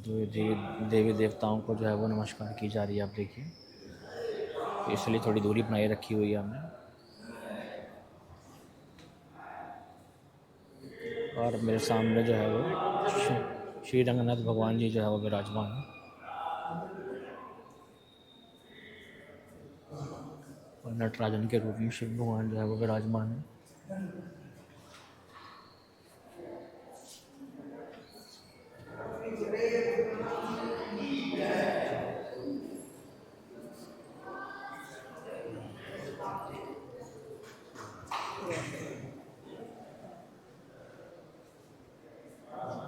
देवी देवताओं को जो है वो नमस्कार की जा रही है। आप देखिए, तो इसलिए थोड़ी दूरी बनाए रखी हुई है हमने। और मेरे सामने जो है वो श्री रंगनाथ भगवान जी जो है वो विराजमान है। और नटराजन के रूप में शिव भगवान जो है वो विराजमान है।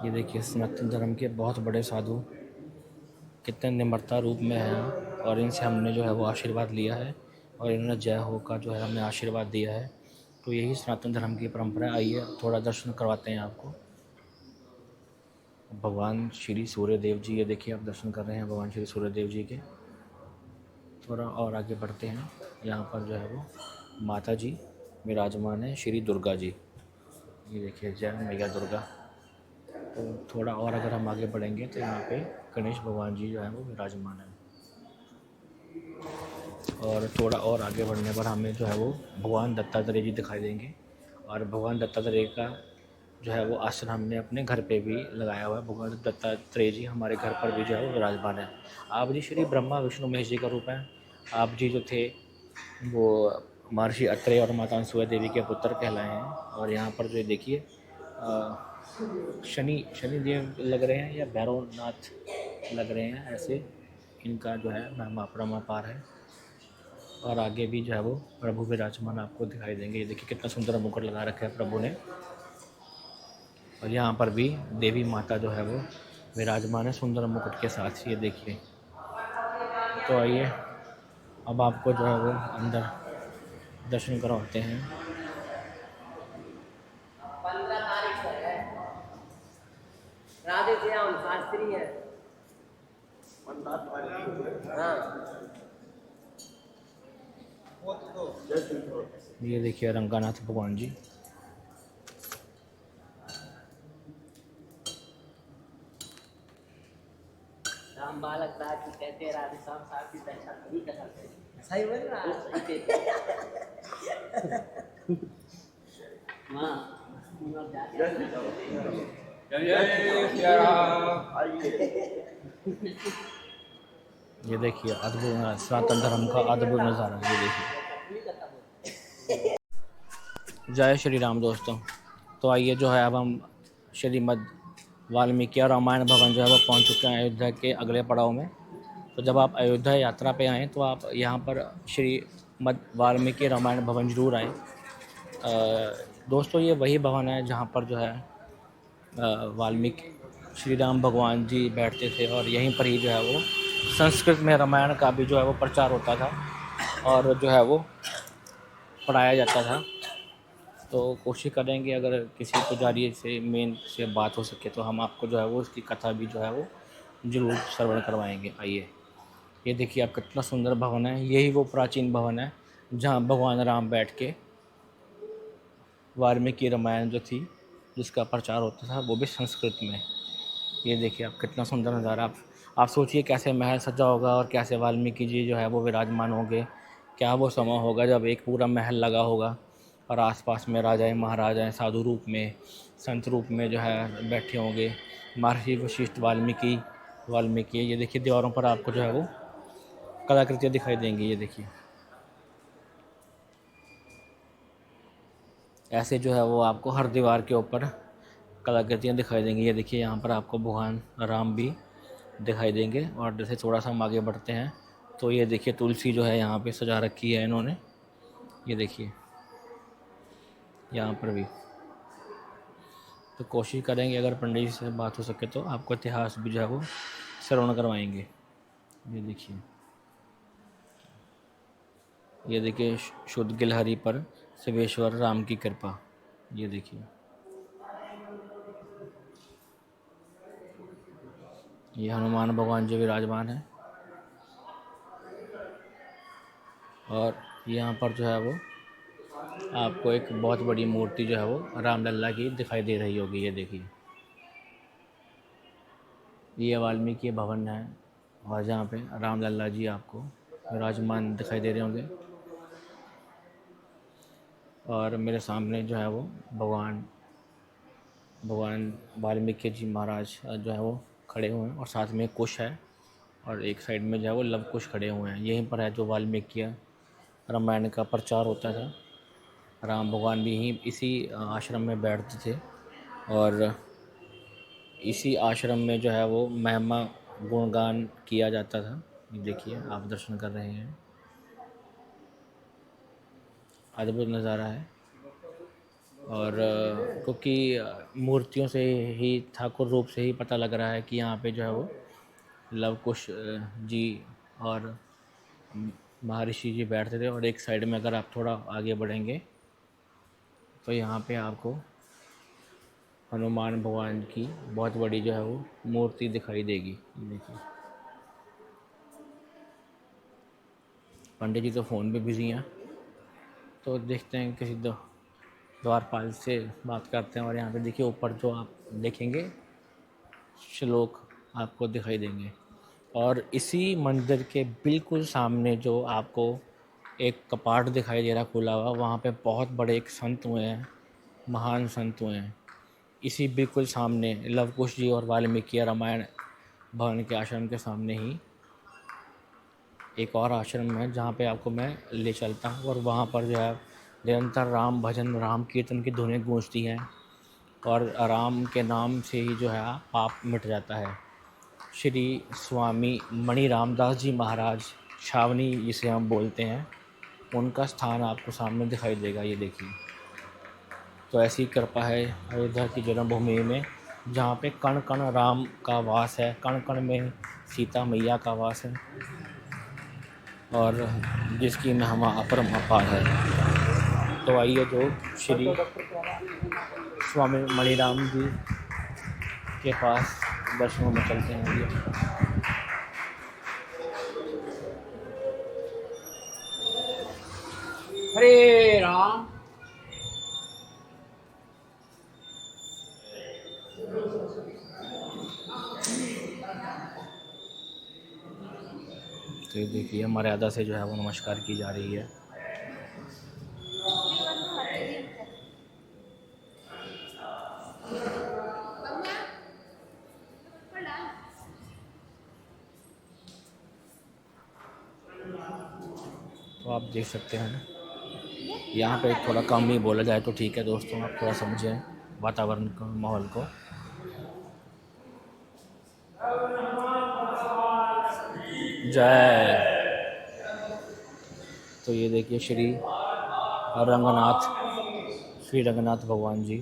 ये देखिए, सनातन धर्म के बहुत बड़े साधु कितने निम्रता रूप में हैं, और इनसे हमने जो है वो आशीर्वाद लिया है, और इन्होंने जय हो का जो है हमें आशीर्वाद दिया है। तो यही सनातन धर्म की परंपरा। आइए थोड़ा दर्शन करवाते हैं आपको। भगवान श्री सूर्यदेव जी, ये देखिए आप दर्शन कर रहे हैं भगवान श्री सूर्यदेव जी के। थोड़ा और आगे बढ़ते हैं। यहाँ पर जो है वो माता जी विराजमान है, श्री दुर्गा जी। ये देखिए, जय मैया दुर्गा। तो थोड़ा और अगर हम आगे बढ़ेंगे तो यहाँ पे गणेश भगवान जी जो है वो विराजमान है। और थोड़ा और आगे बढ़ने पर हमें जो है वो भगवान दत्तात्रेय जी दिखाई देंगे। और भगवान दत्तात्रेय का जो है वो आसन हमने अपने घर पे भी लगाया हुआ है। भगवान दत्तात्रेय जी हमारे घर पर भी जो है वो विराजमान है। आप जी श्री ब्रह्मा विष्णु महेश जी का रूप है। आप जी जो थे वो महर्षि अत्रेय और माता अनसुया देवी के पुत्र कहलाए हैं। और यहाँ पर जो देखिए शनि देव लग रहे हैं या भैरवनाथ लग रहे हैं, ऐसे इनका जो है महिमा परमापार है। और आगे भी जो है वो प्रभु विराजमान आपको दिखाई देंगे। ये देखिए कितना सुंदर मुकुट लगा रखा है प्रभु ने। और यहाँ पर भी देवी माता जो है वो विराजमान है सुंदर मुकुट के साथ। ये देखिए, तो आइए अब आपको जो है वो अंदर दर्शन करवाते हैं। 15 तारीख को है, राधे श्याम शास्त्री है। 15 तारीख, हाँ। ये देखिए रंगानाथ भगवान जी। राम बालक राज की कहते राधे श्याम शास्त्री दर्शन नहीं कर सकते। सही बोल रहा ये देखिए अद्भुत सनातन धर्म का अद्भुत नज़ारा। ये देखिए, जय श्री राम दोस्तों। तो आइए जो है अब हम श्रीमद् वाल्मीकि रामायण भवन जो है वो पहुंच चुके हैं अयोध्या के अगले पड़ाव में। तो जब आप अयोध्या यात्रा पे आएँ तो आप यहाँ पर श्रीमद् वाल्मीकि रामायण भवन ज़रूर आएँ। दोस्तों, ये वही भवन है जहाँ पर जो है वाल्मीकि श्री राम भगवान जी बैठते थे, और यहीं पर ही जो है वो संस्कृत में रामायण का भी जो है वो प्रचार होता था और जो है वो पढ़ाया जाता था। तो कोशिश करेंगे अगर किसी पुजारी से मेन से बात हो सके तो हम आपको जो है वो उसकी कथा भी जो है वो ज़रूर श्रवण करवाएंगे। आइए, ये देखिए आप कितना सुंदर भवन है। यही वो प्राचीन भवन है जहाँ भगवान राम बैठ के वाल्मीकि रामायण जो थी जिसका प्रचार होता था, वो भी संस्कृत में। ये देखिए आप कितना सुंदर नज़ारा। आप सोचिए कैसे महल सजा होगा और कैसे वाल्मीकि जी जो है वो विराजमान होंगे। क्या वो समय होगा जब एक पूरा महल लगा होगा और आसपास में राजाएं महाराजाएं साधु रूप में संत रूप में जो है बैठे होंगे। महर्षि वशिष्ठ वाल्मीकि ये देखिए दीवारों पर आपको जो है वो कलाकृतियाँ दिखाई देंगी। ये देखिए ऐसे जो है वो आपको हर दीवार के ऊपर कलाकृतियाँ दिखाई देंगी। ये देखिए यहाँ पर आपको भगवान राम भी दिखाई देंगे। और जैसे थोड़ा सा हम आगे बढ़ते हैं तो ये देखिए तुलसी जो है यहाँ पे सजा रखी है इन्होंने। ये देखिए यहाँ पर भी। तो कोशिश करेंगे अगर पंडित जी से बात हो सके तो आपको इतिहास भी जो है वो श्रवण करवाएंगे। ये देखिए शुद्ध गिलहरी पर शिवेश्वर राम की कृपा। ये देखिए, ये हनुमान भगवान जी विराजमान है। और यहाँ पर जो है वो आपको एक बहुत बड़ी मूर्ति जो है वो रामलला की दिखाई दे रही होगी। ये देखिए, ये वाल्मीकि भवन है और जहाँ पे राम लल्ला जी आपको विराजमान दिखाई दे रहे होंगे। और मेरे सामने जो है वो भगवान वाल्मीकि जी महाराज जो है वो खड़े हुए हैं और साथ में कुश है और एक साइड में जो है वो लव कुश खड़े हुए हैं। यहीं पर है जो वाल्मीकि रामायण का प्रचार होता था। राम भगवान भी यहीं इसी आश्रम में बैठते थे और इसी आश्रम में जो है वो महिमा गुणगान किया जाता था। ये देखिए आप दर्शन कर रहे हैं, अद्भुत नज़ारा है। और क्योंकि मूर्तियों से ही, ठाकुर रूप से ही पता लग रहा है कि यहाँ पे जो है वो लव कुश जी और महर्षि जी बैठते थे। और एक साइड में अगर आप थोड़ा आगे बढ़ेंगे तो यहाँ पे आपको हनुमान भगवान की बहुत बड़ी जो है वो मूर्ति दिखाई देगी। देखिए पंडित जी तो फ़ोन पे बिज़ी हैं, तो देखते हैं किसी द्वारपाल से बात करते हैं। और यहाँ पे देखिए ऊपर जो आप देखेंगे श्लोक आपको दिखाई देंगे। और इसी मंदिर के बिल्कुल सामने जो आपको एक कपाट दिखाई दे रहा खुला हुआ, वहाँ पे बहुत बड़े एक संत हुए हैं, महान संत हुए हैं। इसी बिल्कुल सामने लव कुश जी और वाल्मीकि रामायण भवन के आश्रम के सामने ही एक और आश्रम है जहाँ पे आपको मैं ले चलता हूँ। और वहाँ पर जो है निरंतर राम भजन, राम कीर्तन की धुनें गूंजती हैं और राम के नाम से ही जो है पाप मिट जाता है। श्री स्वामी मणि रामदास जी महाराज छावनी जिसे हम बोलते हैं, उनका स्थान आपको सामने दिखाई देगा। ये देखिए, तो ऐसी कृपा है अयोध्या की जन्मभूमि में, जहाँ पे कण कण राम का वास है, कण कण में सीता मैया का वास है और जिसकी महिमा अपरम अपार है। तो आइए जो श्री स्वामी मणिराम जी के पास दर्शनों में चलते हैं। ये हरे राम। तो ये देखिए मर्यादा से जो है वो नमस्कार की जा रही है। तो आप देख सकते हैं यहाँ पे थोड़ा कम ही बोला जाए तो ठीक है दोस्तों, आप थोड़ा समझें वातावरण को, माहौल को। जय। तो ये देखिए श्री रंगनाथ भगवान जी